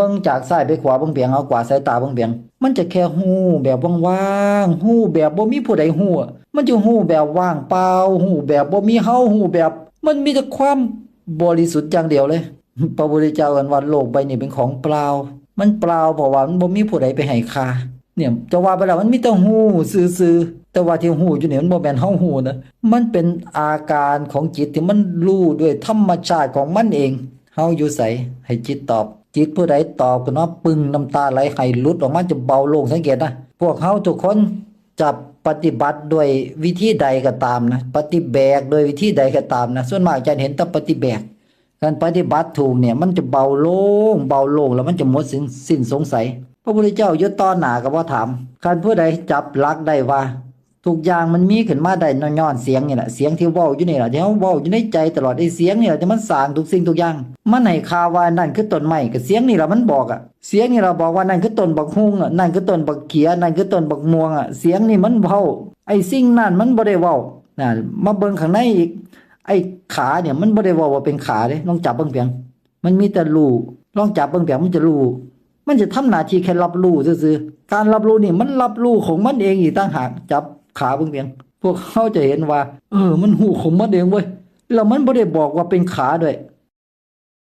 บิ่งจากซ้ายไปขวาเบิ่งเพียงเอากวาดสายตาเบิ่งเพียงมันจะแค่ฮู้แบบว่างๆฮู้แบบบ่มีผู้ใดฮู้อะมันจะฮู้แบบว่างเปล่าฮู้แบบบ่มีเฮาฮู้แบบมันมีแต่ความบริสุทธิ์อย่างเดียวเลยพระพุทธเจ้ากันว่าโลกใบนี้เป็นของเปล่ามันเปล่าเพราะว่ามันบ่มีผู้ใดไปให้ค่าเนี่ยจะว่าไปแล้วมันมีแต่ฮู้ซื่อๆแต่ว่าที่ฮู้อยู่นี่มันบ่แม่นเฮาฮู้นะมันเป็นอาการของจิตที่มันรู้ด้วยธรรมชาติของมันเองเฮาอยู่ไสให้จิตตอบจิตผู้ใดตอบก็เนาะปึ้งน้ำตาไหลให้หลุดออกมาจะเบาลงสังเกตนะพวกเฮาทุกคนจะปฏิบัติด้วยวิธีใดก็ตามนะปฏิแบกโดยวิธีใดก็ตามนะส่วนมากจะเห็นแต่ปฏิแบกการปฏิบัติถูกเนี่ยมันจะเบาลงแล้วมันจะหมดสิ้นสงสัยพระพุทธเจ้าอยู่ต่อหน้าก็บ่ถามคันผู้ใดจับหลักได้ว่าทุกอย่างมันมีขึ้นมาได้ย้อนเสียงนี่แหละเสียงที่เว้าอยู่นี่แหละที่เฮาเว้าอยู่ในใจตลอดไอ้เสียงนี่แหละที่มันสร้างทุกสิ่งทุกอย่างมันให้ข่าวว่านั่นคือต้นไม้ก็เสียงนี่ล่ะมันบอกอ่ะเสียงนี่ล่ะบอกว่านั่นคือต้นบักฮุ่งอ่ะนั่นคือต้นบักเขียนั่นคือต้นบักม่วงอ่ะเสียงนี่มันเว้าไอ้สิ่งนั้นมันบ่ได้เว้าน่ะมาเบิ่งข้างในอีกไอ้ขาเนี่ยมันบ่ได้เว้าว่าเป็นขาเด้ลองจับเบิ่งเพียงมันมีแต่รู้ลองจับเบิ่งเพียงมันจะรู้มันจะทำหน้าที่แค่รับรู้ซื่อๆการรับรู้นี่มันรับรู้ของมันเองอีกต่างหากจับขาเบิ่งเพียงพวกเขาจะเห็นว่ามันหูของมันเองเว้ยแล้วมันบ่ได้บอกว่าเป็นขาด้วย